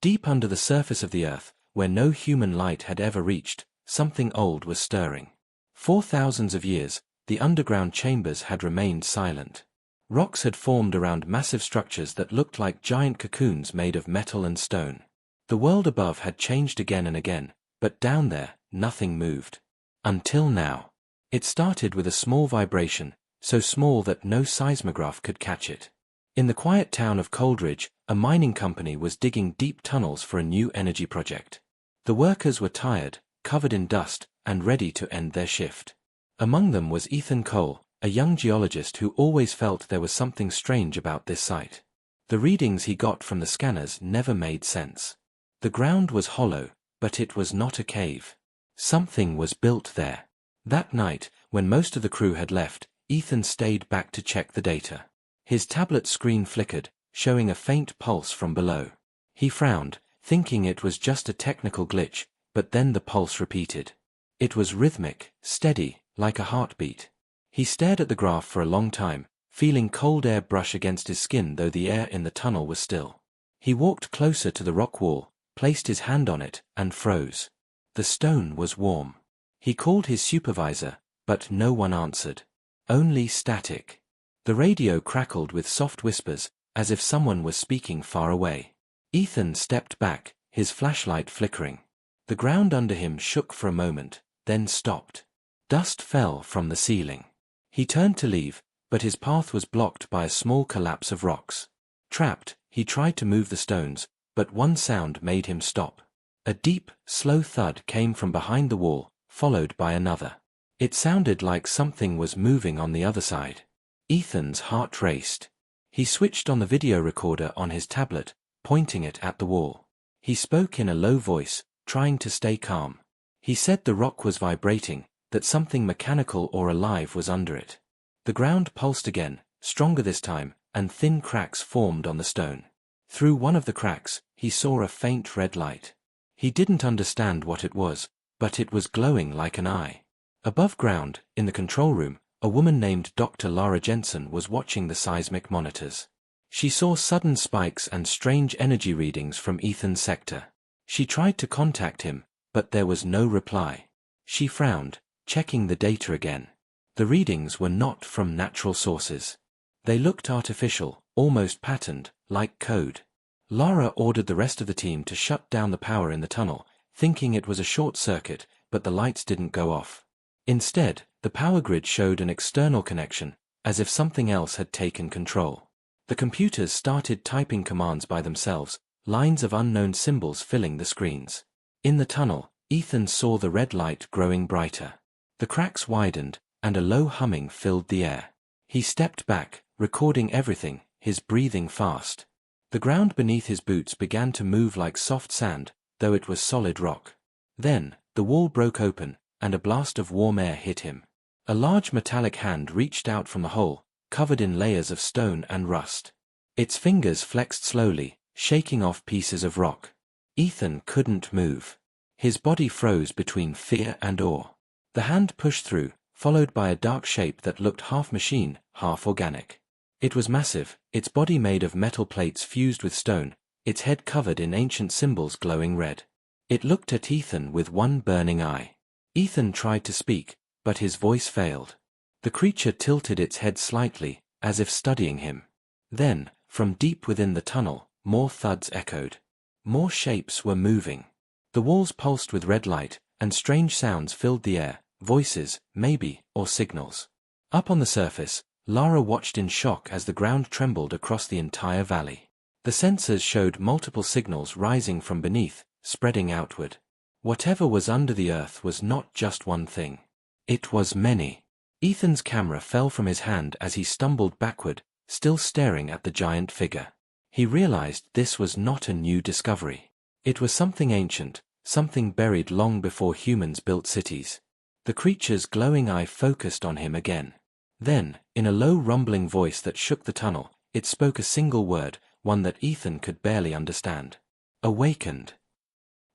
Deep under the surface of the earth, where no human light had ever reached, something old was stirring. For thousands of years, the underground chambers had remained silent. Rocks had formed around massive structures that looked like giant cocoons made of metal and stone. The world above had changed again and again, but down there, nothing moved. Until now. It started with a small vibration, so small that no seismograph could catch it. In the quiet town of Coldridge, a mining company was digging deep tunnels for a new energy project. The workers were tired, covered in dust, and ready to end their shift. Among them was Ethan Cole, a young geologist who always felt there was something strange about this site. The readings he got from the scanners never made sense. The ground was hollow, but it was not a cave. Something was built there. That night, when most of the crew had left, Ethan stayed back to check the data. His tablet screen flickered, showing a faint pulse from below. He frowned, thinking it was just a technical glitch, but then the pulse repeated. It was rhythmic, steady, like a heartbeat. He stared at the graph for a long time, feeling cold air brush against his skin though the air in the tunnel was still. He walked closer to the rock wall, placed his hand on it, and froze. The stone was warm. He called his supervisor, but no one answered. Only static. The radio crackled with soft whispers, as if someone was speaking far away. Ethan stepped back, his flashlight flickering. The ground under him shook for a moment, then stopped. Dust fell from the ceiling. He turned to leave, but his path was blocked by a small collapse of rocks. Trapped, he tried to move the stones, but one sound made him stop. A deep, slow thud came from behind the wall, followed by another. It sounded like something was moving on the other side. Ethan's heart raced. He switched on the video recorder on his tablet, pointing it at the wall. He spoke in a low voice, trying to stay calm. He said the rock was vibrating, that something mechanical or alive was under it. The ground pulsed again, stronger this time, and thin cracks formed on the stone. Through one of the cracks, he saw a faint red light. He didn't understand what it was, but it was glowing like an eye. Above ground, in the control room, a woman named Dr. Lara Jensen was watching the seismic monitors. She saw sudden spikes and strange energy readings from Ethan's sector. She tried to contact him, but there was no reply. She frowned, checking the data again. The readings were not from natural sources. They looked artificial, almost patterned, like code. Lara ordered the rest of the team to shut down the power in the tunnel, thinking it was a short circuit, but the lights didn't go off. Instead, the power grid showed an external connection, as if something else had taken control. The computers started typing commands by themselves, lines of unknown symbols filling the screens. In the tunnel, Ethan saw the red light growing brighter. The cracks widened, and a low humming filled the air. He stepped back, recording everything, his breathing fast. The ground beneath his boots began to move like soft sand, though it was solid rock. Then, the wall broke open, and a blast of warm air hit him. A large metallic hand reached out from the hole, covered in layers of stone and rust. Its fingers flexed slowly, shaking off pieces of rock. Ethan couldn't move. His body froze between fear and awe. The hand pushed through, followed by a dark shape that looked half machine, half organic. It was massive, its body made of metal plates fused with stone, its head covered in ancient symbols glowing red. It looked at Ethan with one burning eye. Ethan tried to speak, but his voice failed. The creature tilted its head slightly, as if studying him. Then, from deep within the tunnel, more thuds echoed. More shapes were moving. The walls pulsed with red light, and strange sounds filled the air, voices, maybe, or signals. Up on the surface, Lara watched in shock as the ground trembled across the entire valley. The sensors showed multiple signals rising from beneath, spreading outward. Whatever was under the earth was not just one thing. It was many. Ethan's camera fell from his hand as he stumbled backward, still staring at the giant figure. He realized this was not a new discovery. It was something ancient, something buried long before humans built cities. The creature's glowing eye focused on him again. Then, in a low rumbling voice that shook the tunnel, it spoke a single word, one that Ethan could barely understand. Awakened.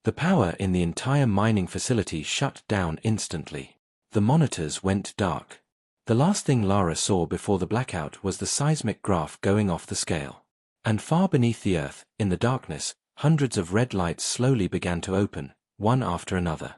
The power in the entire mining facility shut down instantly. The monitors went dark. The last thing Lara saw before the blackout was the seismic graph going off the scale. And far beneath the earth, in the darkness, hundreds of red lights slowly began to open, one after another.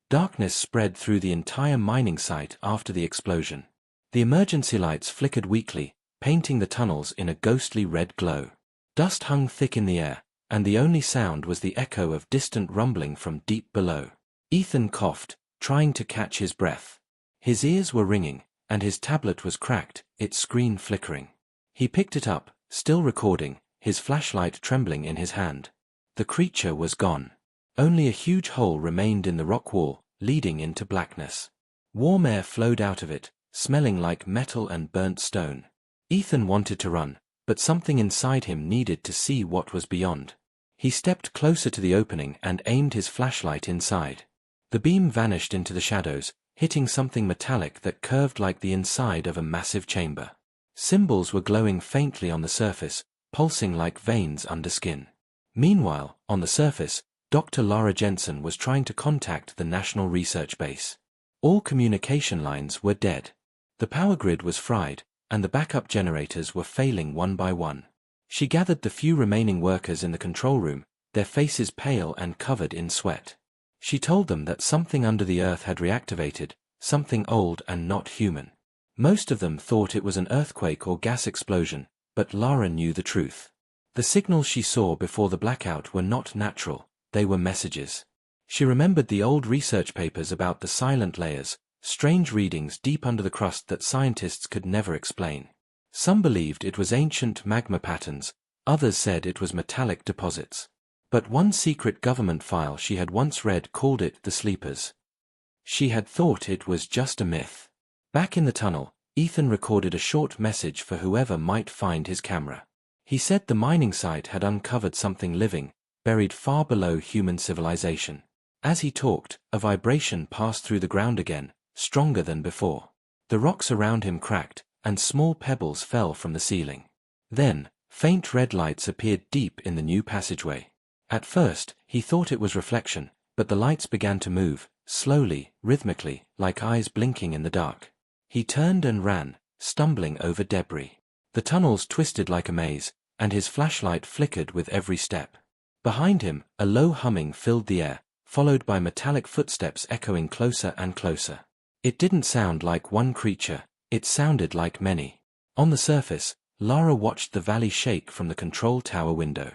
Darkness spread through the entire mining site after the explosion. The emergency lights flickered weakly, painting the tunnels in a ghostly red glow. Dust hung thick in the air, and the only sound was the echo of distant rumbling from deep below. Ethan coughed, trying to catch his breath. His ears were ringing, and his tablet was cracked, its screen flickering. He picked it up, still recording, his flashlight trembling in his hand. The creature was gone. Only a huge hole remained in the rock wall, leading into blackness. Warm air flowed out of it, smelling like metal and burnt stone. Ethan wanted to run, but something inside him needed to see what was beyond. He stepped closer to the opening and aimed his flashlight inside. The beam vanished into the shadows, hitting something metallic that curved like the inside of a massive chamber. Symbols were glowing faintly on the surface, pulsing like veins under skin. Meanwhile, on the surface, Dr. Lara Jensen was trying to contact the National Research Base. All communication lines were dead. The power grid was fried, and the backup generators were failing one by one. She gathered the few remaining workers in the control room, their faces pale and covered in sweat. She told them that something under the earth had reactivated, something old and not human. Most of them thought it was an earthquake or gas explosion, but Lara knew the truth. The signals she saw before the blackout were not natural, they were messages. She remembered the old research papers about the silent layers, strange readings deep under the crust that scientists could never explain. Some believed it was ancient magma patterns, others said it was metallic deposits. But one secret government file she had once read called it the Sleepers. She had thought it was just a myth. Back in the tunnel, Ethan recorded a short message for whoever might find his camera. He said the mining site had uncovered something living, buried far below human civilization. As he talked, a vibration passed through the ground again, stronger than before. The rocks around him cracked, and small pebbles fell from the ceiling. Then, faint red lights appeared deep in the new passageway. At first, he thought it was reflection, but the lights began to move, slowly, rhythmically, like eyes blinking in the dark. He turned and ran, stumbling over debris. The tunnels twisted like a maze, and his flashlight flickered with every step. Behind him, a low humming filled the air, followed by metallic footsteps echoing closer and closer. It didn't sound like one creature, it sounded like many. On the surface, Lara watched the valley shake from the control tower window.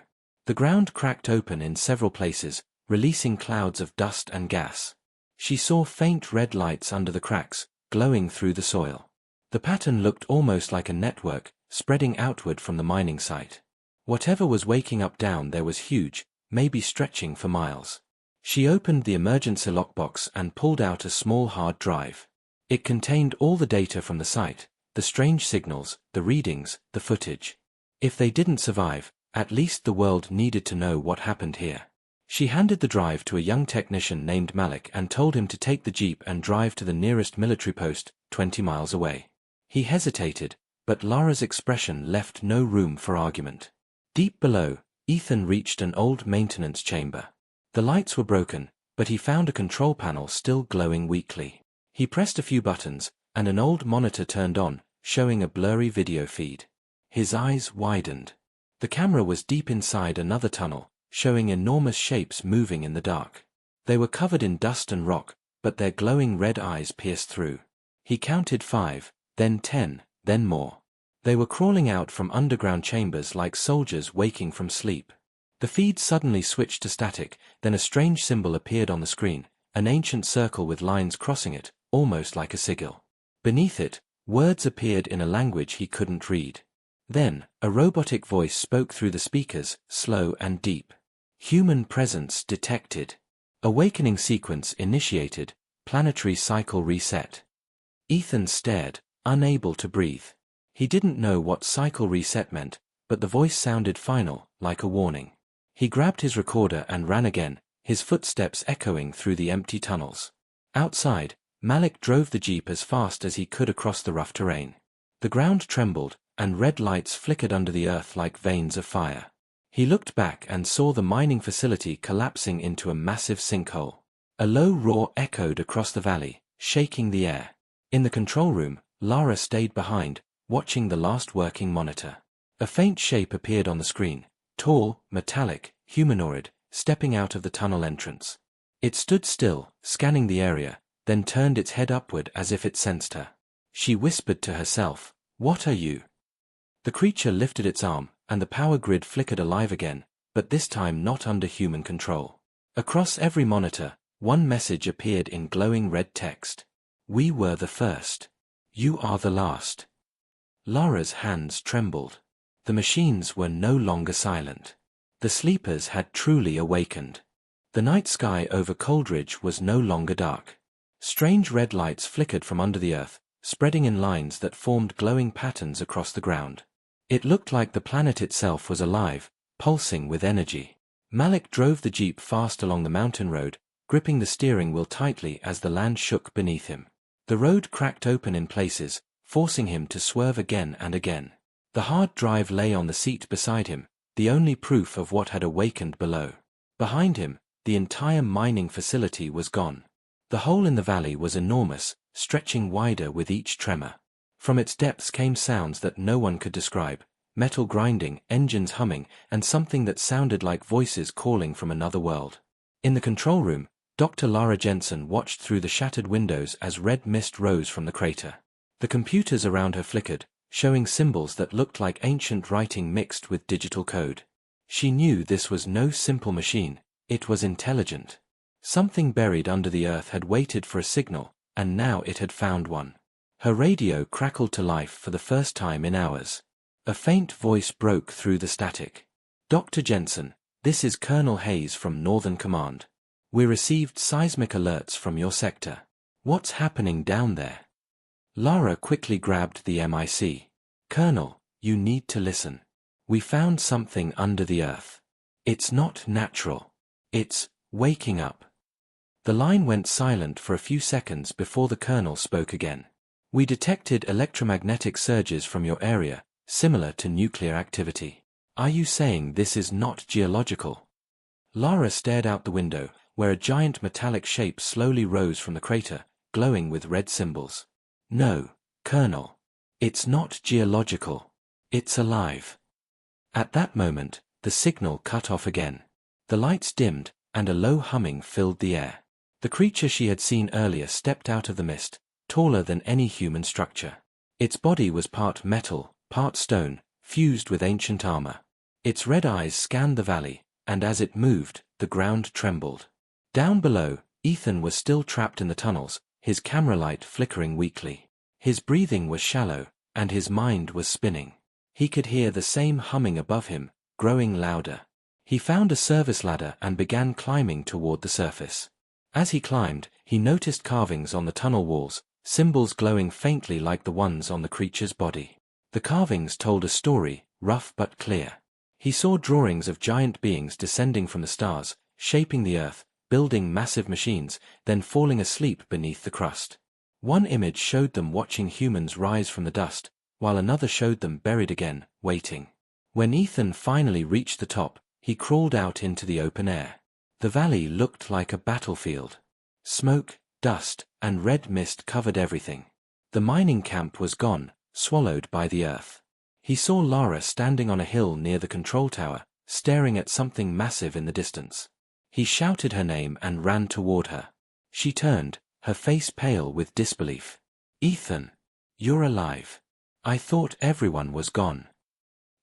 The ground cracked open in several places, releasing clouds of dust and gas. She saw faint red lights under the cracks, glowing through the soil. The pattern looked almost like a network, spreading outward from the mining site. Whatever was waking up down there was huge, maybe stretching for miles. She opened the emergency lockbox and pulled out a small hard drive. It contained all the data from the site, the strange signals, the readings, the footage. If they didn't survive, at least the world needed to know what happened here. She handed the drive to a young technician named Malik and told him to take the jeep and drive to the nearest military post, 20 miles away. He hesitated, but Lara's expression left no room for argument. Deep below, Ethan reached an old maintenance chamber. The lights were broken, but he found a control panel still glowing weakly. He pressed a few buttons, and an old monitor turned on, showing a blurry video feed. His eyes widened. The camera was deep inside another tunnel, showing enormous shapes moving in the dark. They were covered in dust and rock, but their glowing red eyes pierced through. He counted 5, then 10, then more. They were crawling out from underground chambers like soldiers waking from sleep. The feed suddenly switched to static, then a strange symbol appeared on the screen, an ancient circle with lines crossing it, almost like a sigil. Beneath it, words appeared in a language he couldn't read. Then, a robotic voice spoke through the speakers, slow and deep. Human presence detected. Awakening sequence initiated, planetary cycle reset. Ethan stared, unable to breathe. He didn't know what cycle reset meant, but the voice sounded final, like a warning. He grabbed his recorder and ran again, his footsteps echoing through the empty tunnels. Outside, Malik drove the jeep as fast as he could across the rough terrain. The ground trembled, and red lights flickered under the earth like veins of fire. He looked back and saw the mining facility collapsing into a massive sinkhole. A low roar echoed across the valley, shaking the air. In the control room, Lara stayed behind, watching the last working monitor. A faint shape appeared on the screen, tall, metallic, humanoid, stepping out of the tunnel entrance. It stood still, scanning the area, then turned its head upward as if it sensed her. She whispered to herself, "What are you?" The creature lifted its arm, and the power grid flickered alive again, but this time not under human control. Across every monitor, one message appeared in glowing red text. "We were the first. You are the last." Lara's hands trembled. The machines were no longer silent. The sleepers had truly awakened. The night sky over Coldridge was no longer dark. Strange red lights flickered from under the earth, spreading in lines that formed glowing patterns across the ground. It looked like the planet itself was alive, pulsing with energy. Malik drove the jeep fast along the mountain road, gripping the steering wheel tightly as the land shook beneath him. The road cracked open in places, forcing him to swerve again and again. The hard drive lay on the seat beside him, the only proof of what had awakened below. Behind him, the entire mining facility was gone. The hole in the valley was enormous, stretching wider with each tremor. From its depths came sounds that no one could describe, metal grinding, engines humming, and something that sounded like voices calling from another world. In the control room, Dr. Lara Jensen watched through the shattered windows as red mist rose from the crater. The computers around her flickered, showing symbols that looked like ancient writing mixed with digital code. She knew this was no simple machine, it was intelligent. Something buried under the earth had waited for a signal, and now it had found one. Her radio crackled to life for the first time in hours. A faint voice broke through the static. "Dr. Jensen, this is Colonel Hayes from Northern Command. We received seismic alerts from your sector. What's happening down there?" Lara quickly grabbed the MIC. "Colonel, you need to listen. We found something under the earth. It's not natural. It's waking up." The line went silent for a few seconds before the colonel spoke again. "We detected electromagnetic surges from your area, similar to nuclear activity. Are you saying this is not geological?" Lara stared out the window, where a giant metallic shape slowly rose from the crater, glowing with red symbols. "No, Colonel. It's not geological. It's alive." At that moment, the signal cut off again. The lights dimmed, and a low humming filled the air. The creature she had seen earlier stepped out of the mist, taller than any human structure. Its body was part metal, part stone, fused with ancient armor. Its red eyes scanned the valley, and as it moved, the ground trembled. Down below, Ethan was still trapped in the tunnels, his camera light flickering weakly. His breathing was shallow, and his mind was spinning. He could hear the same humming above him, growing louder. He found a service ladder and began climbing toward the surface. As he climbed, he noticed carvings on the tunnel walls, symbols glowing faintly like the ones on the creature's body. The carvings told a story, rough but clear. He saw drawings of giant beings descending from the stars, shaping the earth, building massive machines, then falling asleep beneath the crust. One image showed them watching humans rise from the dust, while another showed them buried again, waiting. When Ethan finally reached the top, he crawled out into the open air. The valley looked like a battlefield. Smoke, dust, and red mist covered everything. The mining camp was gone, swallowed by the earth. He saw Lara standing on a hill near the control tower, staring at something massive in the distance. He shouted her name and ran toward her. She turned, her face pale with disbelief. "Ethan, you're alive. I thought everyone was gone."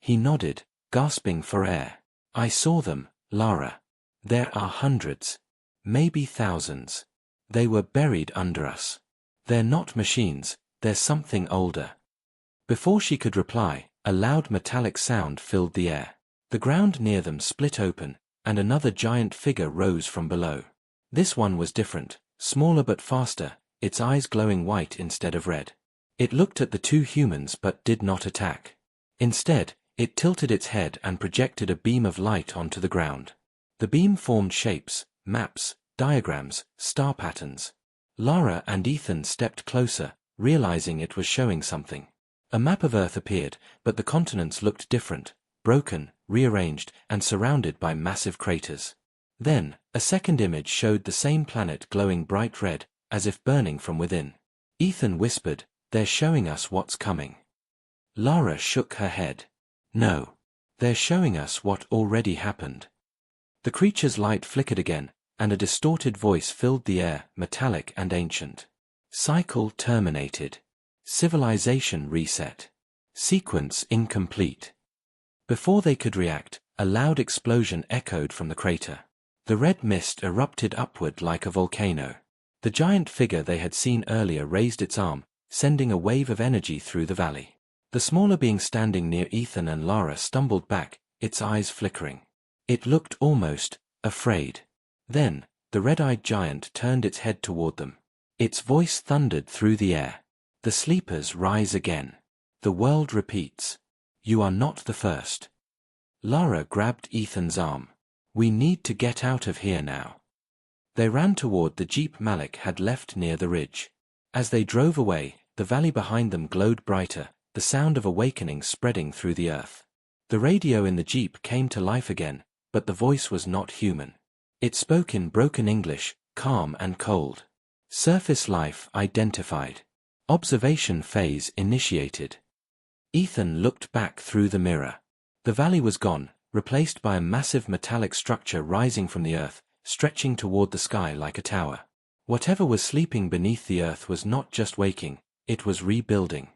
He nodded, gasping for air. "I saw them, Lara. There are hundreds. Maybe thousands. They were buried under us. They're not machines, they're something older." Before she could reply, a loud metallic sound filled the air. The ground near them split open, and another giant figure rose from below. This one was different, smaller but faster, its eyes glowing white instead of red. It looked at the two humans but did not attack. Instead, it tilted its head and projected a beam of light onto the ground. The beam formed shapes, maps, diagrams, star patterns. Lara and Ethan stepped closer, realizing it was showing something. A map of Earth appeared, but the continents looked different, broken, rearranged, and surrounded by massive craters. Then, a second image showed the same planet glowing bright red, as if burning from within. Ethan whispered, "They're showing us what's coming." Lara shook her head. "No. They're showing us what already happened." The creature's light flickered again, and a distorted voice filled the air, metallic and ancient. Cycle terminated. Civilization reset. Sequence incomplete. Before they could react, a loud explosion echoed from the crater. The red mist erupted upward like a volcano. The giant figure they had seen earlier raised its arm, sending a wave of energy through the valley. The smaller being standing near Ethan and Lara stumbled back, its eyes flickering. It looked almost afraid. Then, the red-eyed giant turned its head toward them. Its voice thundered through the air. The sleepers rise again. The world repeats. You are not the first. Lara grabbed Ethan's arm. We need to get out of here now. They ran toward the jeep Malik had left near the ridge. As they drove away, the valley behind them glowed brighter, the sound of awakening spreading through the earth. The radio in the jeep came to life again, but the voice was not human. It spoke in broken English, calm and cold. Surface life identified. Observation phase initiated. Ethan looked back through the mirror. The valley was gone, replaced by a massive metallic structure rising from the earth, stretching toward the sky like a tower. Whatever was sleeping beneath the earth was not just waking, it was rebuilding.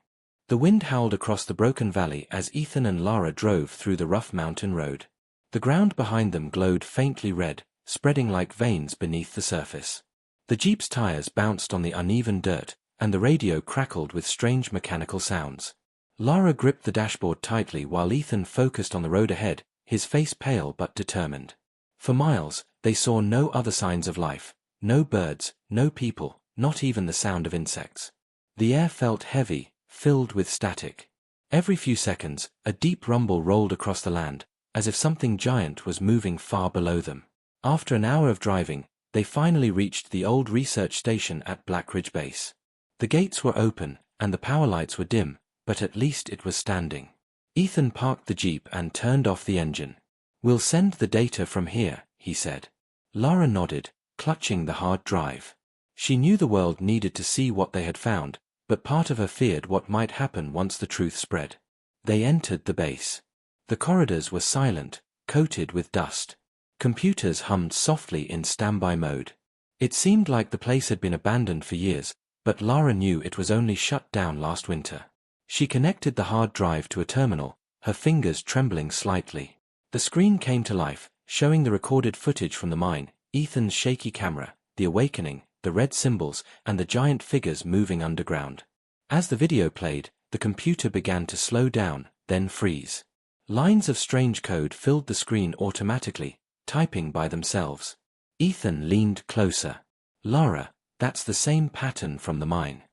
The wind howled across the broken valley as Ethan and Lara drove through the rough mountain road. The ground behind them glowed faintly red, spreading like veins beneath the surface. The jeep's tires bounced on the uneven dirt, and the radio crackled with strange mechanical sounds. Lara gripped the dashboard tightly while Ethan focused on the road ahead, his face pale but determined. For miles, they saw no other signs of life. No birds, no people, not even the sound of insects. The air felt heavy, filled with static. Every few seconds, a deep rumble rolled across the land, as if something giant was moving far below them. After an hour of driving, they finally reached the old research station at Black Ridge Base. The gates were open, and the power lights were dim, but at least it was standing. Ethan parked the jeep and turned off the engine. We'll send the data from here, he said. Lara nodded, clutching the hard drive. She knew the world needed to see what they had found, but part of her feared what might happen once the truth spread. They entered the base. The corridors were silent, coated with dust. Computers hummed softly in standby mode. It seemed like the place had been abandoned for years, but Lara knew it was only shut down last winter. She connected the hard drive to a terminal, her fingers trembling slightly. The screen came to life, showing the recorded footage from the mine, Ethan's shaky camera, the awakening, the red symbols, and the giant figures moving underground. As the video played, the computer began to slow down, then freeze. Lines of strange code filled the screen automatically, typing by themselves. Ethan leaned closer. Lara, that's the same pattern from the mine.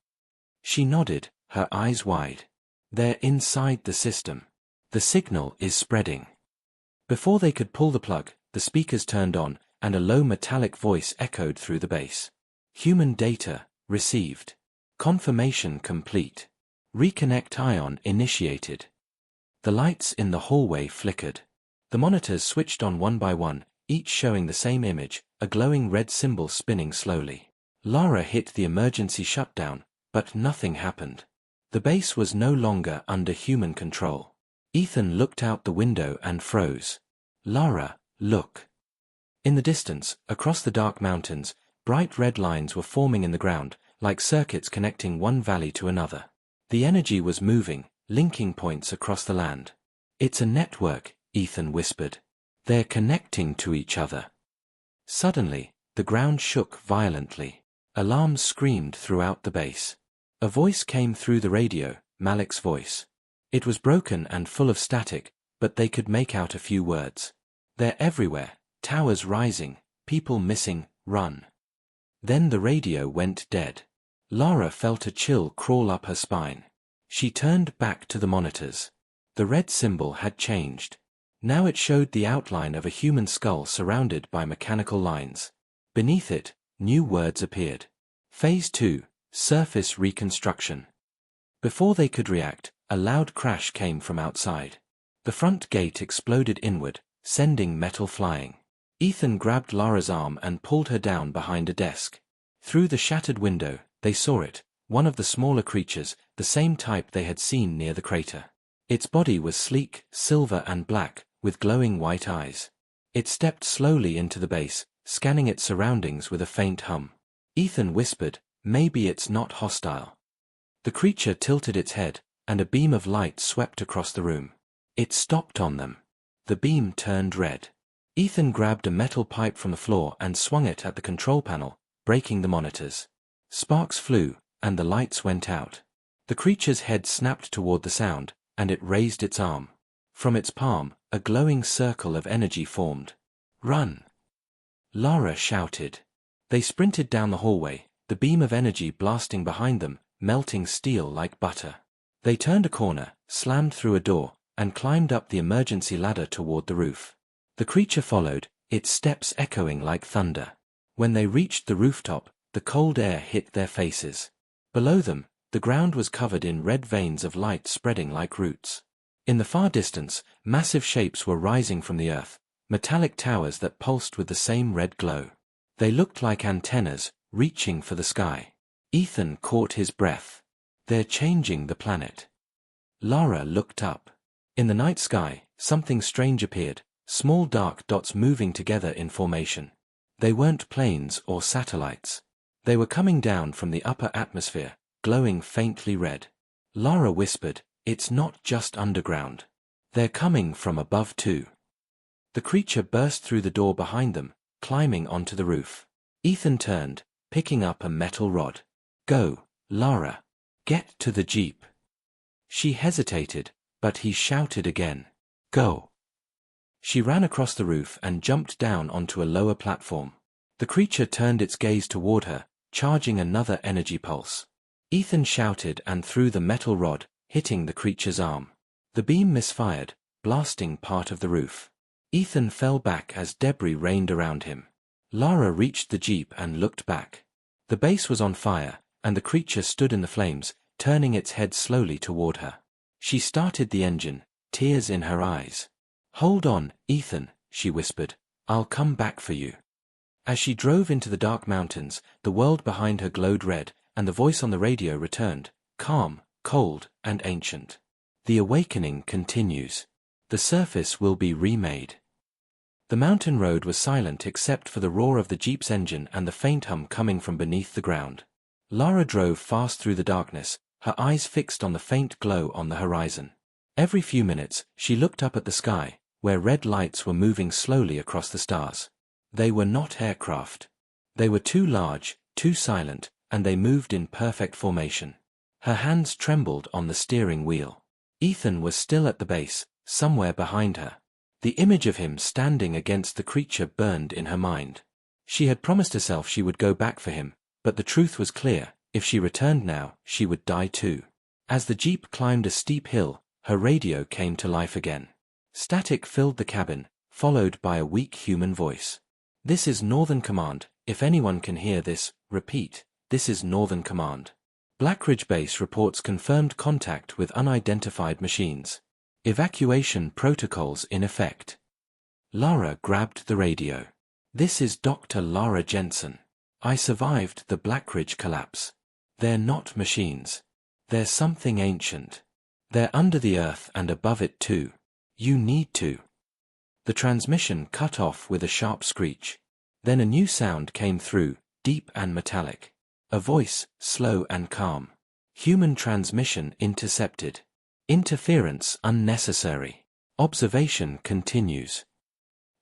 She nodded, her eyes wide. They're inside the system. The signal is spreading. Before they could pull the plug, the speakers turned on, and a low metallic voice echoed through the base. Human data received. Confirmation complete. Reconnect ion initiated. The lights in the hallway flickered. The monitors switched on one by one, each showing the same image, a glowing red symbol spinning slowly. Lara hit the emergency shutdown, but nothing happened. The base was no longer under human control. Ethan looked out the window and froze. Lara, look. In the distance, across the dark mountains, bright red lines were forming in the ground, like circuits connecting one valley to another. The energy was moving, linking points across the land. It's a network, Ethan whispered. They're connecting to each other. Suddenly, the ground shook violently. Alarms screamed throughout the base. A voice came through the radio, Malik's voice. It was broken and full of static, but they could make out a few words. They're everywhere, towers rising, people missing, run. Then the radio went dead. Lara felt a chill crawl up her spine. She turned back to the monitors. The red symbol had changed. Now it showed the outline of a human skull surrounded by mechanical lines. Beneath it, new words appeared. Phase 2, Surface Reconstruction. Before they could react, a loud crash came from outside. The front gate exploded inward, sending metal flying. Ethan grabbed Lara's arm and pulled her down behind a desk. Through the shattered window, they saw it, one of the smaller creatures, the same type they had seen near the crater. Its body was sleek, silver and black, with glowing white eyes. It stepped slowly into the base, scanning its surroundings with a faint hum. Ethan whispered, "Maybe it's not hostile." The creature tilted its head, and a beam of light swept across the room. It stopped on them. The beam turned red. Ethan grabbed a metal pipe from the floor and swung it at the control panel, breaking the monitors. Sparks flew, and the lights went out. The creature's head snapped toward the sound, and it raised its arm. From its palm, a glowing circle of energy formed. "Run!" Lara shouted. They sprinted down the hallway, the beam of energy blasting behind them, melting steel like butter. They turned a corner, slammed through a door, and climbed up the emergency ladder toward the roof. The creature followed, its steps echoing like thunder. When they reached the rooftop, the cold air hit their faces. Below them, the ground was covered in red veins of light spreading like roots. In the far distance, massive shapes were rising from the earth, metallic towers that pulsed with the same red glow. They looked like antennas, reaching for the sky. Ethan caught his breath. "They're changing the planet." Lara looked up. In the night sky, something strange appeared, small dark dots moving together in formation. They weren't planes or satellites. They were coming down from the upper atmosphere, glowing faintly red. Lara whispered, "It's not just underground. They're coming from above too." The creature burst through the door behind them, climbing onto the roof. Ethan turned, picking up a metal rod. "Go, Lara. Get to the jeep." She hesitated, but he shouted again. "Go." She ran across the roof and jumped down onto a lower platform. The creature turned its gaze toward her, charging another energy pulse. Ethan shouted and threw the metal rod, hitting the creature's arm. The beam misfired, blasting part of the roof. Ethan fell back as debris rained around him. Lara reached the jeep and looked back. The base was on fire, and the creature stood in the flames, turning its head slowly toward her. She started the engine, tears in her eyes. "Hold on, Ethan," she whispered. "I'll come back for you." As she drove into the dark mountains, the world behind her glowed red, and the voice on the radio returned, calm, cold, and ancient. "The awakening continues. The surface will be remade." The mountain road was silent except for the roar of the jeep's engine and the faint hum coming from beneath the ground. Lara drove fast through the darkness, her eyes fixed on the faint glow on the horizon. Every few minutes, she looked up at the sky, where red lights were moving slowly across the stars. They were not aircraft. They were too large, too silent, and they moved in perfect formation. Her hands trembled on the steering wheel. Ethan was still at the base, somewhere behind her. The image of him standing against the creature burned in her mind. She had promised herself she would go back for him, but the truth was clear, if she returned now, she would die too. As the jeep climbed a steep hill, her radio came to life again. Static filled the cabin, followed by a weak human voice. "This is Northern Command. If anyone can hear this, repeat, this is Northern Command. Blackridge Base reports confirmed contact with unidentified machines. Evacuation protocols in effect." Lara grabbed the radio. "This is Dr. Lara Jensen. I survived the Blackridge collapse. They're not machines. They're something ancient. They're under the earth and above it too. You need to." The transmission cut off with a sharp screech. Then a new sound came through, deep and metallic. A voice, slow and calm. "Human transmission intercepted. Interference unnecessary. Observation continues."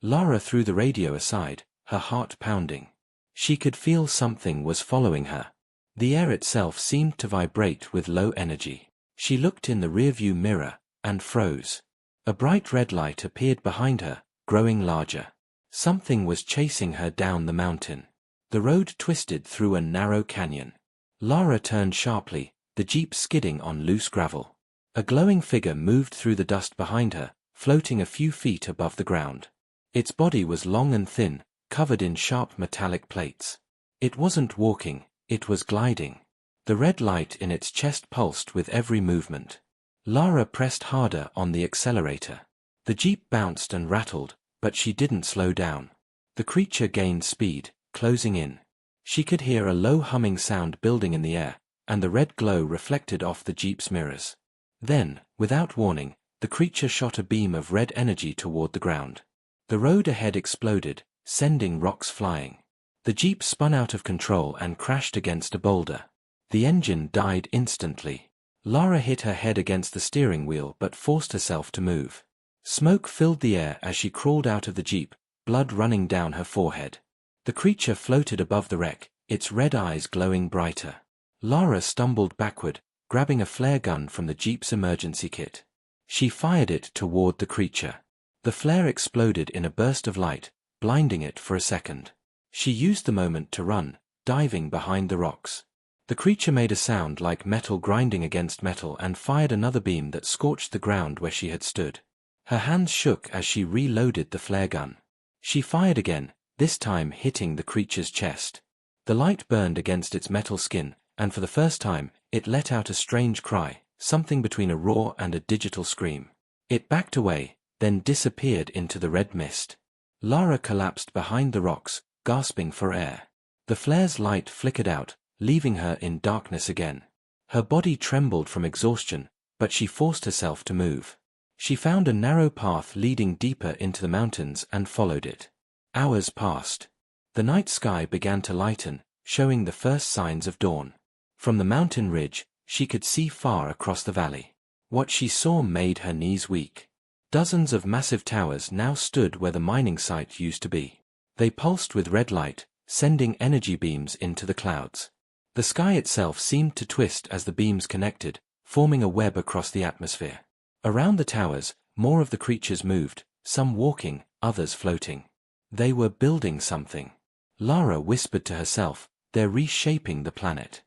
Lara threw the radio aside, her heart pounding. She could feel something was following her. The air itself seemed to vibrate with low energy. She looked in the rearview mirror, and froze. A bright red light appeared behind her, growing larger. Something was chasing her down the mountain. The road twisted through a narrow canyon. Lara turned sharply, the jeep skidding on loose gravel. A glowing figure moved through the dust behind her, floating a few feet above the ground. Its body was long and thin, covered in sharp metallic plates. It wasn't walking, it was gliding. The red light in its chest pulsed with every movement. Lara pressed harder on the accelerator. The jeep bounced and rattled, but she didn't slow down. The creature gained speed, closing in. She could hear a low humming sound building in the air, and the red glow reflected off the jeep's mirrors. Then, without warning, the creature shot a beam of red energy toward the ground. The road ahead exploded, sending rocks flying. The jeep spun out of control and crashed against a boulder. The engine died instantly. Lara hit her head against the steering wheel but forced herself to move. Smoke filled the air as she crawled out of the jeep, blood running down her forehead. The creature floated above the wreck, its red eyes glowing brighter. Lara stumbled backward, grabbing a flare gun from the jeep's emergency kit. She fired it toward the creature. The flare exploded in a burst of light, blinding it for a second. She used the moment to run, diving behind the rocks. The creature made a sound like metal grinding against metal and fired another beam that scorched the ground where she had stood. Her hands shook as she reloaded the flare gun. She fired again, this time hitting the creature's chest. The light burned against its metal skin, and for the first time, it let out a strange cry, something between a roar and a digital scream. It backed away, then disappeared into the red mist. Lara collapsed behind the rocks, gasping for air. The flare's light flickered out, leaving her in darkness again. Her body trembled from exhaustion, but she forced herself to move. She found a narrow path leading deeper into the mountains and followed it. Hours passed. The night sky began to lighten, showing the first signs of dawn. From the mountain ridge, she could see far across the valley. What she saw made her knees weak. Dozens of massive towers now stood where the mining site used to be. They pulsed with red light, sending energy beams into the clouds. The sky itself seemed to twist as the beams connected, forming a web across the atmosphere. Around the towers, more of the creatures moved, some walking, others floating. They were building something. Lara whispered to herself, "They're reshaping the planet."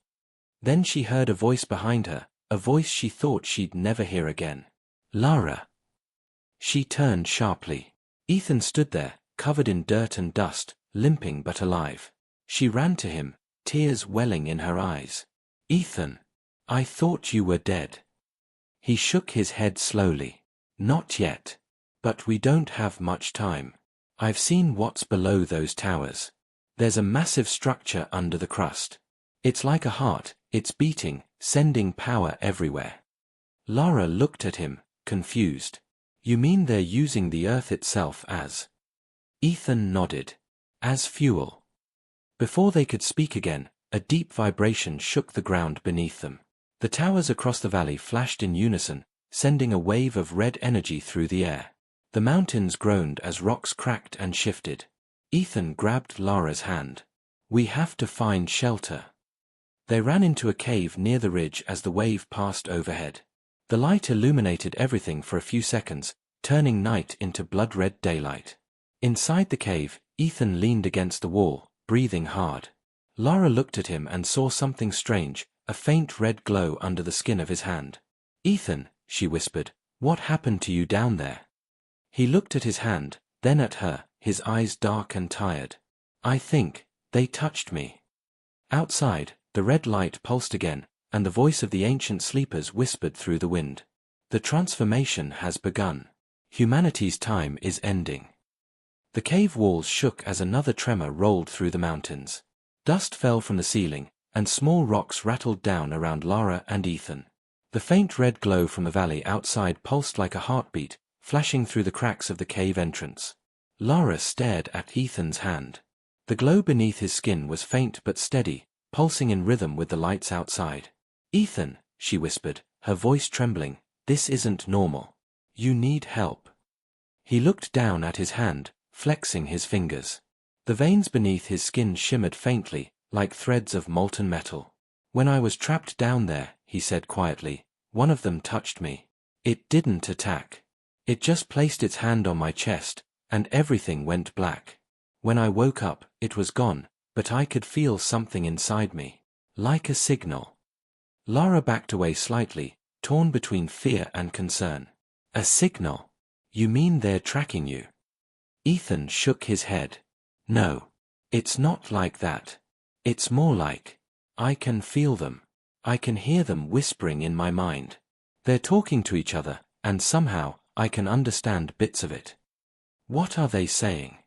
Then she heard a voice behind her, a voice she thought she'd never hear again. "Lara." She turned sharply. Ethan stood there, covered in dirt and dust, limping but alive. She ran to him, tears welling in her eyes. "Ethan, I thought you were dead." He shook his head slowly. "Not yet. But we don't have much time. I've seen what's below those towers. There's a massive structure under the crust. It's like a heart, it's beating, sending power everywhere." Lara looked at him, confused. "You mean they're using the Earth itself as—" Ethan nodded. "As fuel." Before they could speak again, a deep vibration shook the ground beneath them. The towers across the valley flashed in unison, sending a wave of red energy through the air. The mountains groaned as rocks cracked and shifted. Ethan grabbed Lara's hand. "We have to find shelter." They ran into a cave near the ridge as the wave passed overhead. The light illuminated everything for a few seconds, turning night into blood-red daylight. Inside the cave, Ethan leaned against the wall, breathing hard. Lara looked at him and saw something strange, a faint red glow under the skin of his hand. "Ethan," she whispered, "what happened to you down there?" He looked at his hand, then at her, his eyes dark and tired. "I think they touched me." Outside, the red light pulsed again, and the voice of the ancient sleepers whispered through the wind. "The transformation has begun. Humanity's time is ending." The cave walls shook as another tremor rolled through the mountains. Dust fell from the ceiling, and small rocks rattled down around Lara and Ethan. The faint red glow from the valley outside pulsed like a heartbeat, flashing through the cracks of the cave entrance. Lara stared at Ethan's hand. The glow beneath his skin was faint but steady, pulsing in rhythm with the lights outside. "Ethan," she whispered, her voice trembling, "this isn't normal. You need help." He looked down at his hand, flexing his fingers. The veins beneath his skin shimmered faintly, like threads of molten metal. "When I was trapped down there," he said quietly, "one of them touched me. It didn't attack. It just placed its hand on my chest, and everything went black. When I woke up, it was gone, but I could feel something inside me. Like a signal." Lara backed away slightly, torn between fear and concern. "A signal? You mean they're tracking you?" Ethan shook his head. "No. It's not like that. It's more like, I can feel them. I can hear them whispering in my mind. They're talking to each other, and somehow, I can understand bits of it." "What are they saying?"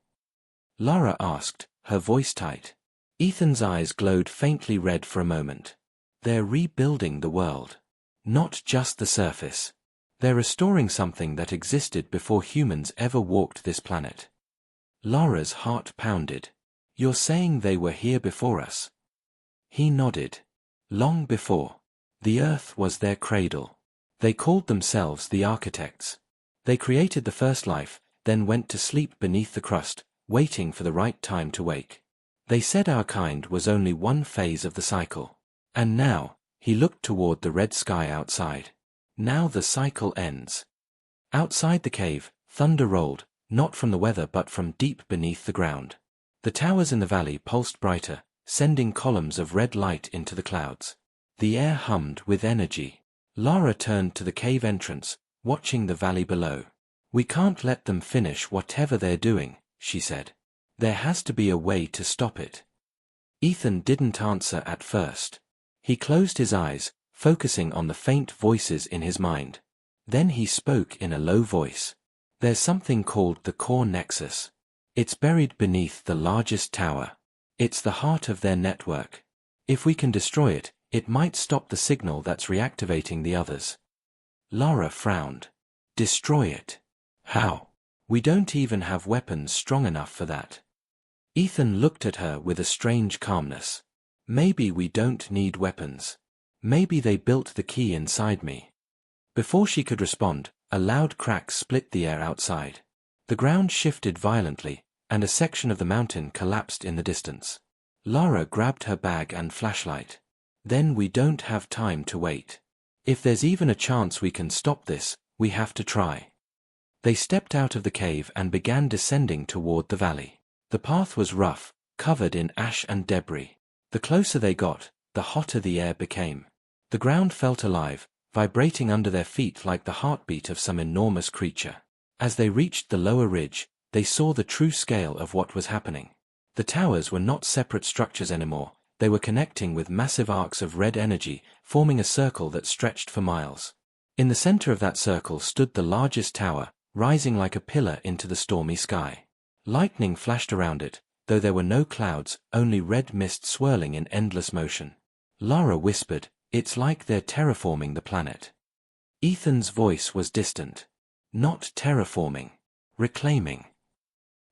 Lara asked, her voice tight. Ethan's eyes glowed faintly red for a moment. "They're rebuilding the world. Not just the surface. They're restoring something that existed before humans ever walked this planet. Lara's heart pounded. You're saying they were here before us? He nodded. Long before. The Earth was their cradle. They called themselves the architects. They created the first life, then went to sleep beneath the crust, waiting for the right time to wake. They said our kind was only one phase of the cycle. And now, he looked toward the red sky outside. Now the cycle ends. Outside the cave, thunder rolled, not from the weather but from deep beneath the ground. The towers in the valley pulsed brighter, sending columns of red light into the clouds. The air hummed with energy. Lara turned to the cave entrance, watching the valley below. We can't let them finish whatever they're doing, she said. There has to be a way to stop it. Ethan didn't answer at first. He closed his eyes, focusing on the faint voices in his mind. Then he spoke in a low voice. There's something called the core nexus. It's buried beneath the largest tower. It's the heart of their network. If we can destroy it, it might stop the signal that's reactivating the others. Lara frowned. Destroy it? How? We don't even have weapons strong enough for that. Ethan looked at her with a strange calmness. Maybe we don't need weapons. Maybe they built the key inside me. Before she could respond, a loud crack split the air outside. The ground shifted violently, and a section of the mountain collapsed in the distance. Lara grabbed her bag and flashlight. Then we don't have time to wait. If there's even a chance we can stop this, we have to try. They stepped out of the cave and began descending toward the valley. The path was rough, covered in ash and debris. The closer they got, the hotter the air became. The ground felt alive, vibrating under their feet like the heartbeat of some enormous creature. As they reached the lower ridge, they saw the true scale of what was happening. The towers were not separate structures anymore. They were connecting with massive arcs of red energy, forming a circle that stretched for miles. In the center of that circle stood the largest tower, rising like a pillar into the stormy sky. Lightning flashed around it, though there were no clouds, only red mist swirling in endless motion. Lara whispered, "It's like they're terraforming the planet." Ethan's voice was distant. Not terraforming. Reclaiming.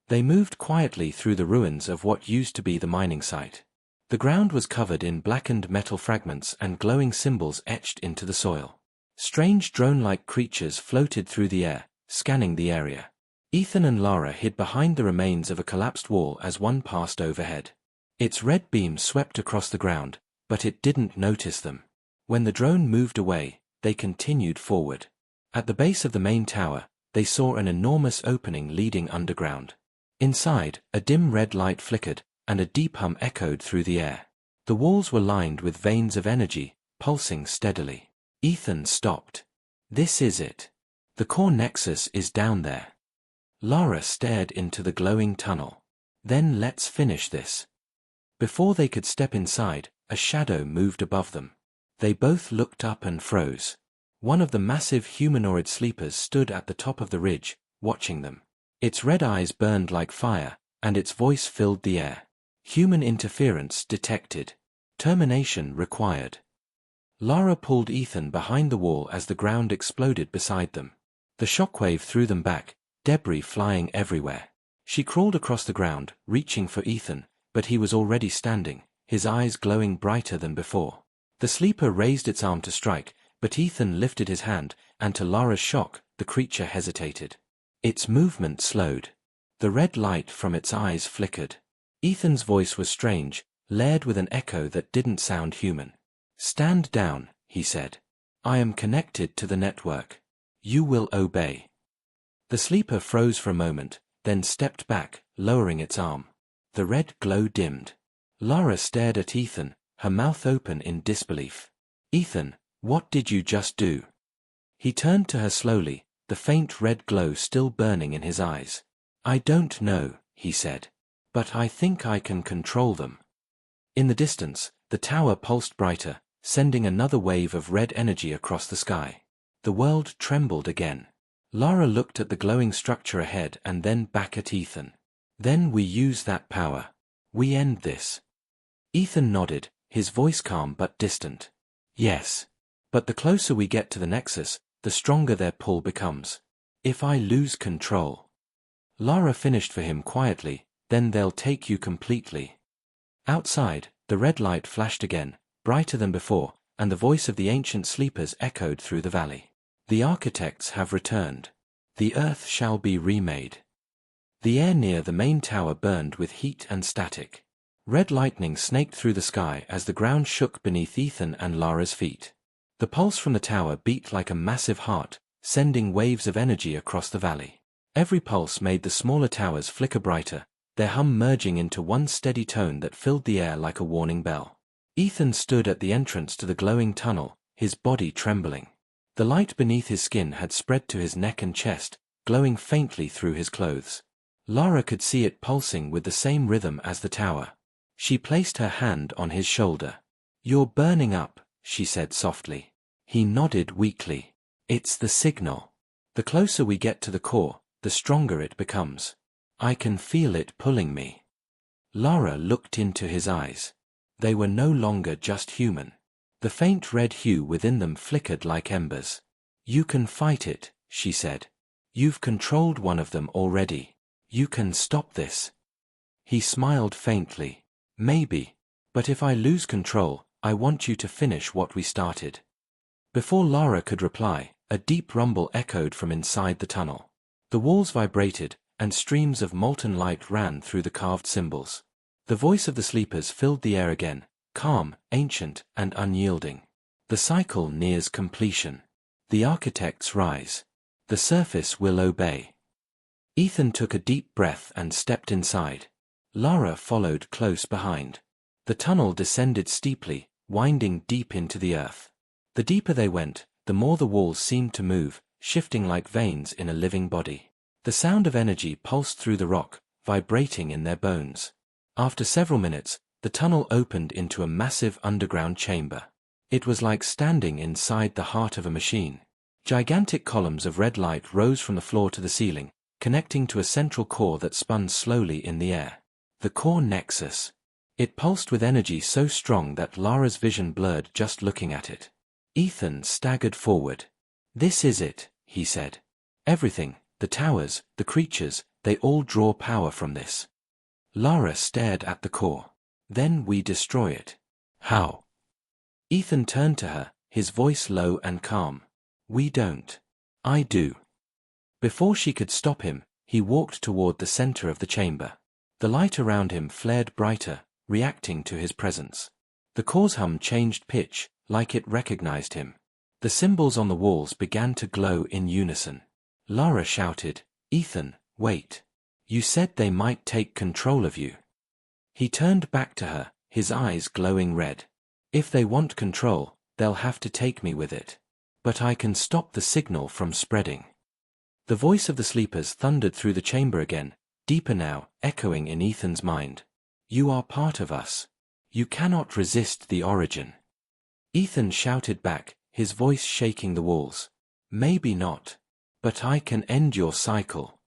They moved quietly through the ruins of what used to be the mining site. The ground was covered in blackened metal fragments and glowing symbols etched into the soil. Strange drone-like creatures floated through the air, scanning the area. Ethan and Lara hid behind the remains of a collapsed wall as one passed overhead. Its red beam swept across the ground, but it didn't notice them. When the drone moved away, they continued forward. At the base of the main tower, they saw an enormous opening leading underground. Inside, a dim red light flickered, and a deep hum echoed through the air. The walls were lined with veins of energy, pulsing steadily. Ethan stopped. This is it. The core nexus is down there. Lara stared into the glowing tunnel. Then let's finish this. Before they could step inside, a shadow moved above them. They both looked up and froze. One of the massive humanoid sleepers stood at the top of the ridge, watching them. Its red eyes burned like fire, and its voice filled the air. Human interference detected. Termination required. Lara pulled Ethan behind the wall as the ground exploded beside them. The shockwave threw them back, debris flying everywhere. She crawled across the ground, reaching for Ethan, but he was already standing, his eyes glowing brighter than before. The sleeper raised its arm to strike, but Ethan lifted his hand, and to Lara's shock, the creature hesitated. Its movement slowed. The red light from its eyes flickered. Ethan's voice was strange, layered with an echo that didn't sound human. "Stand down," he said. "I am connected to the network. You will obey." The sleeper froze for a moment, then stepped back, lowering its arm. The red glow dimmed. Lara stared at Ethan, her mouth open in disbelief. "Ethan, what did you just do?" He turned to her slowly, the faint red glow still burning in his eyes. "I don't know," he said. "But I think I can control them." In the distance, the tower pulsed brighter, sending another wave of red energy across the sky. The world trembled again. Lara looked at the glowing structure ahead and then back at Ethan. "Then we use that power. We end this." Ethan nodded, his voice calm but distant. "Yes. But the closer we get to the nexus, the stronger their pull becomes. If I lose control..." Lara finished for him quietly, then they'll take you completely. Outside, the red light flashed again, brighter than before, and the voice of the ancient sleepers echoed through the valley. The architects have returned. The earth shall be remade. The air near the main tower burned with heat and static. Red lightning snaked through the sky as the ground shook beneath Ethan and Lara's feet. The pulse from the tower beat like a massive heart, sending waves of energy across the valley. Every pulse made the smaller towers flicker brighter, their hum merging into one steady tone that filled the air like a warning bell. Ethan stood at the entrance to the glowing tunnel, his body trembling. The light beneath his skin had spread to his neck and chest, glowing faintly through his clothes. Lara could see it pulsing with the same rhythm as the tower. She placed her hand on his shoulder. "You're burning up," she said softly. He nodded weakly. "It's the signal. The closer we get to the core, the stronger it becomes. I can feel it pulling me." Lara looked into his eyes. They were no longer just human. The faint red hue within them flickered like embers. "You can fight it," she said. "You've controlled one of them already. You can stop this." He smiled faintly. "Maybe. But if I lose control, I want you to finish what we started." Before Lara could reply, a deep rumble echoed from inside the tunnel. The walls vibrated, and streams of molten light ran through the carved symbols. The voice of the sleepers filled the air again, calm, ancient, and unyielding. "The cycle nears completion. The architects rise. The surface will obey." Ethan took a deep breath and stepped inside. Lara followed close behind. The tunnel descended steeply, winding deep into the earth. The deeper they went, the more the walls seemed to move, shifting like veins in a living body. The sound of energy pulsed through the rock, vibrating in their bones. After several minutes, the tunnel opened into a massive underground chamber. It was like standing inside the heart of a machine. Gigantic columns of red light rose from the floor to the ceiling, connecting to a central core that spun slowly in the air. The core nexus. It pulsed with energy so strong that Lara's vision blurred just looking at it. Ethan staggered forward. "This is it," he said. "Everything, the towers, the creatures, they all draw power from this." Lara stared at the core. "Then we destroy it." "How?" Ethan turned to her, his voice low and calm. "We don't. I do." Before she could stop him, he walked toward the center of the chamber. The light around him flared brighter, reacting to his presence. The core's hum changed pitch, like it recognized him. The symbols on the walls began to glow in unison. Lara shouted, "Ethan, wait. You said they might take control of you." He turned back to her, his eyes glowing red. "If they want control, they'll have to take me with it. But I can stop the signal from spreading." The voice of the sleepers thundered through the chamber again, deeper now, echoing in Ethan's mind. "You are part of us. You cannot resist the origin." Ethan shouted back, his voice shaking the walls. "Maybe not. But I can end your cycle."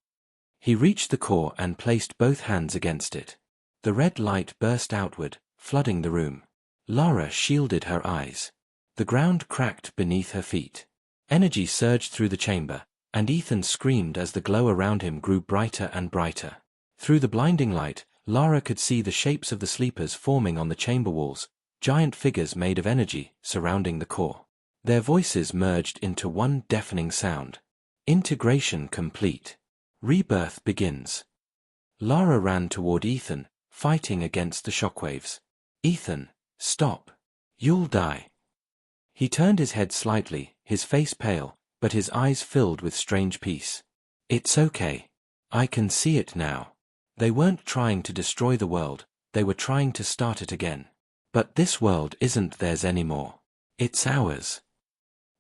He reached the core and placed both hands against it. The red light burst outward, flooding the room. Lara shielded her eyes. The ground cracked beneath her feet. Energy surged through the chamber, and Ethan screamed as the glow around him grew brighter and brighter. Through the blinding light, Lara could see the shapes of the sleepers forming on the chamber walls, giant figures made of energy, surrounding the core. Their voices merged into one deafening sound. "Integration complete. Rebirth begins." Lara ran toward Ethan, fighting against the shockwaves. "Ethan, stop. You'll die." He turned his head slightly, his face pale, but his eyes filled with strange peace. "It's okay. I can see it now. They weren't trying to destroy the world, they were trying to start it again. But this world isn't theirs anymore. It's ours."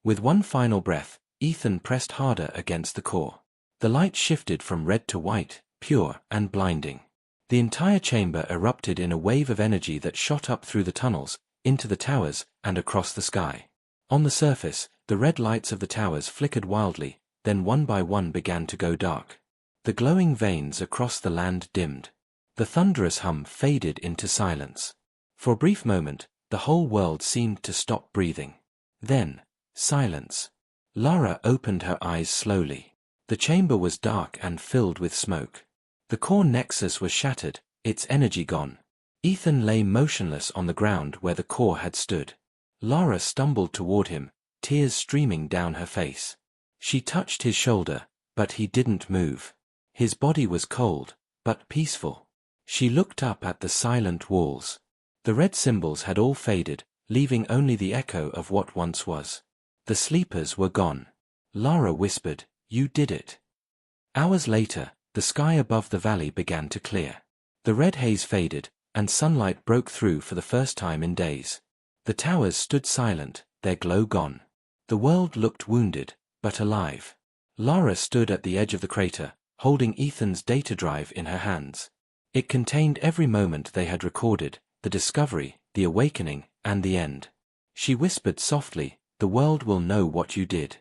With one final breath, Ethan pressed harder against the core. The light shifted from red to white, pure and blinding. The entire chamber erupted in a wave of energy that shot up through the tunnels, into the towers, and across the sky. On the surface, the red lights of the towers flickered wildly, then one by one began to go dark. The glowing veins across the land dimmed. The thunderous hum faded into silence. For a brief moment, the whole world seemed to stop breathing. Then, silence. Lara opened her eyes slowly. The chamber was dark and filled with smoke. The core nexus was shattered, its energy gone. Ethan lay motionless on the ground where the core had stood. Lara stumbled toward him, tears streaming down her face. She touched his shoulder, but he didn't move. His body was cold, but peaceful. She looked up at the silent walls. The red symbols had all faded, leaving only the echo of what once was. The sleepers were gone. Lara whispered, "You did it." Hours later, the sky above the valley began to clear. The red haze faded, and sunlight broke through for the first time in days. The towers stood silent, their glow gone. The world looked wounded, but alive. Lara stood at the edge of the crater, holding Ethan's data drive in her hands. It contained every moment they had recorded, the discovery, the awakening, and the end. She whispered softly, "The world will know what you did."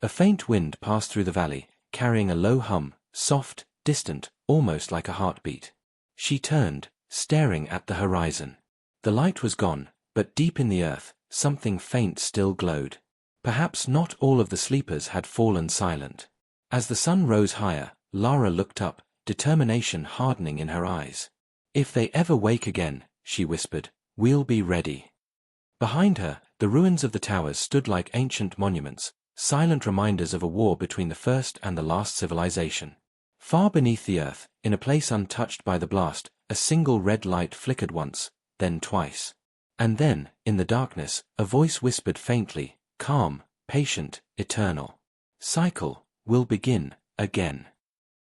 A faint wind passed through the valley, carrying a low hum, soft, distant, almost like a heartbeat. She turned, staring at the horizon. The light was gone, but deep in the earth, something faint still glowed. Perhaps not all of the sleepers had fallen silent. As the sun rose higher, Lara looked up, determination hardening in her eyes. "If they ever wake again," she whispered, "we'll be ready." Behind her, the ruins of the towers stood like ancient monuments, silent reminders of a war between the first and the last civilization. Far beneath the earth, in a place untouched by the blast, a single red light flickered once, then twice. And then, in the darkness, a voice whispered faintly, calm, patient, eternal. "Cycle will begin again."